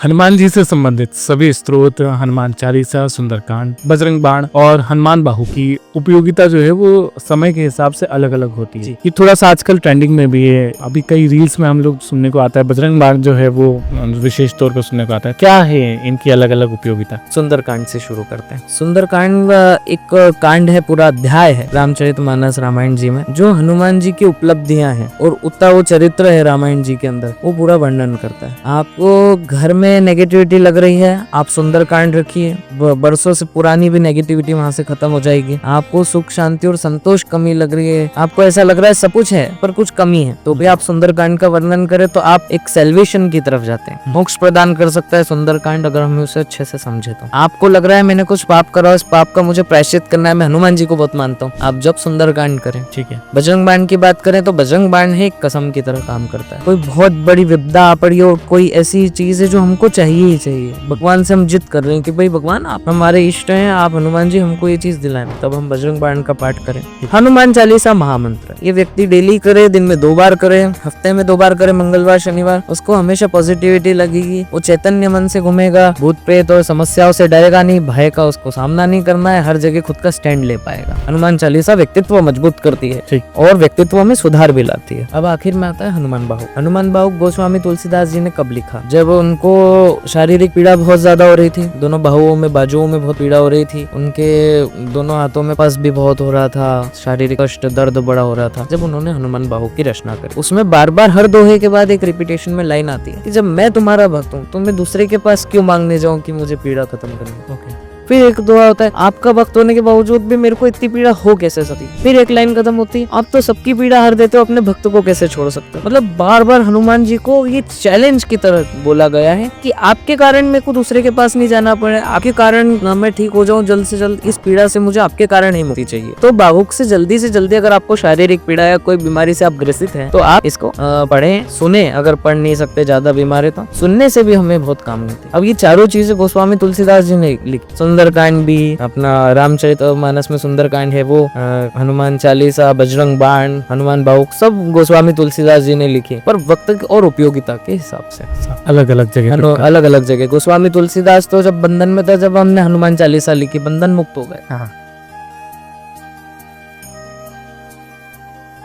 हनुमान जी से संबंधित सभी स्तोत्र, हनुमान चालीसा, सुंदरकांड, बजरंग बाण और हनुमान बाहु की उपयोगिता जो है वो समय के हिसाब से अलग अलग होती है। ये थोड़ा सा आजकल ट्रेंडिंग में भी है। अभी कई रील्स में हम लोग सुनने को आता है, बजरंग बाण जो है वो विशेष तौर पर सुनने को आता है। क्या है इनकी अलग अलग उपयोगिता? सुंदरकांड से शुरू करते हैं। सुंदरकांड एक कांड है, पूरा अध्याय है रामचरितमानस रामायण जी में, जो हनुमान जी की उपलब्धियां हैं और उतना वो चरित्र है रामायण जी के अंदर, वो पूरा वर्णन करता है। आपको घर में नेगेटिविटी लग रही है, आप सुंदरकांड रखिए, बरसों से पुरानी भी नेगेटिविटी वहां से खत्म हो जाएगी। आपको सुख शांति और संतोष कमी लग रही है, आपको ऐसा लग रहा है सब कुछ है पर कुछ कमी है, तो भी आप सुंदरकांड का वर्णन करें तो आप एक सेल्वेशन की तरफ जाते हैं। मोक्ष प्रदान कर सकता है सुंदरकांड, अगर हम उसे अच्छे से समझे तो। आपको लग रहा है मैंने कुछ पाप करा, इस पाप का मुझे प्रायश्चित करना है, मैं हनुमान जी को बहुत मानता हूँ, आप जब सुंदरकांड करें। ठीक है। बजरंग बाण की बात करें तो बजरंग बाण है एक कसम की तरह काम करता है। कोई बहुत बड़ी विपदा आ पड़ी और कोई ऐसी चीज है जो हमको चाहिए ही चाहिए, भगवान से हम जिद कर रहे हैं कि भाई भगवान आप हमारे इष्ट हैं, आप हनुमान जी हमको ये चीज दिलाएं, तब हम बजरंग बाण का पाठ करें। हनुमान चालीसा महामंत्र, ये व्यक्ति डेली करे, दिन में 2 बार करे, हफ्ते में 2 बार करे, मंगलवार शनिवार, उसको हमेशा पॉजिटिविटी लगेगी, वो चैतन्य मन से घूमेगा, भूत प्रेत और समस्याओं से डरेगा नहीं, भय का उसको सामना नहीं करना है, हर जगह खुद का स्टैंड ले पाएगा। हनुमान चालीसा व्यक्तित्व मजबूत करती है और व्यक्तित्व में सुधार भी लाती है। अब आखिर में आता है हनुमान बाहु। हनुमान बाहु गोस्वामी तुलसीदास जी ने कब लिखा? जब उनको शारीरिक पीड़ा बहुत ज्यादा हो रही थी, दोनों बाहुओं में, बाजुओं में बहुत पीड़ा हो रही थी, उनके दोनों हाथों में पस भी बहुत हो रहा था, शारीरिक कष्ट, दर्द बड़ा हो रहा था, जब उन्होंने हनुमान बाहु की रचना करी। उसमें बार बार हर दोहे के बाद एक रिपीटेशन में लाइन आती है कि जब मैं तुम्हारा भक्त हूँ तो मैं दूसरे के पास क्यों मांगने जाऊँ कि मुझे पीड़ा खत्म करनी। फिर एक दुआ होता है, आपका भक्त होने के बावजूद भी मेरे को इतनी पीड़ा हो कैसे सकती। फिर एक लाइन खत्म होती है, आप तो सबकी पीड़ा हर देते हो, अपने भक्त को कैसे छोड़ सकते हो। मतलब बार बार हनुमान जी को ये चैलेंज की तरह बोला गया है कि आपके कारण मेरे को दूसरे के पास नहीं जाना पड़े, आपके कारण मैं ठीक हो जाऊं जल्द से जल्द, इस पीड़ा से मुझे आपके कारण ही मुक्ति चाहिए। तो बाहुक से जल्दी अगर आपको शारीरिक पीड़ा या कोई बीमारी से आप ग्रसित है तो आप इसको पढ़ें, सुने, अगर पढ़ नहीं सकते, ज्यादा बीमार है तो सुनने से भी हमें बहुत काम मिलती है। अब ये चारों चीजें गोस्वामी तुलसीदास जी ने लिखी। सुंदरकांड भी, अपना रामचरितमानस में सुंदरकांड है वो, हनुमान चालीसा, बजरंग बाण, हनुमान बाहु, सब गोस्वामी तुलसीदास जी ने लिखे, पर वक्त और उपयोगिता के हिसाब से अलग अलग जगह गोस्वामी तुलसीदास तो जब बंधन में था, जब हमने हनुमान चालीसा लिखी, बंधन मुक्त हो गए।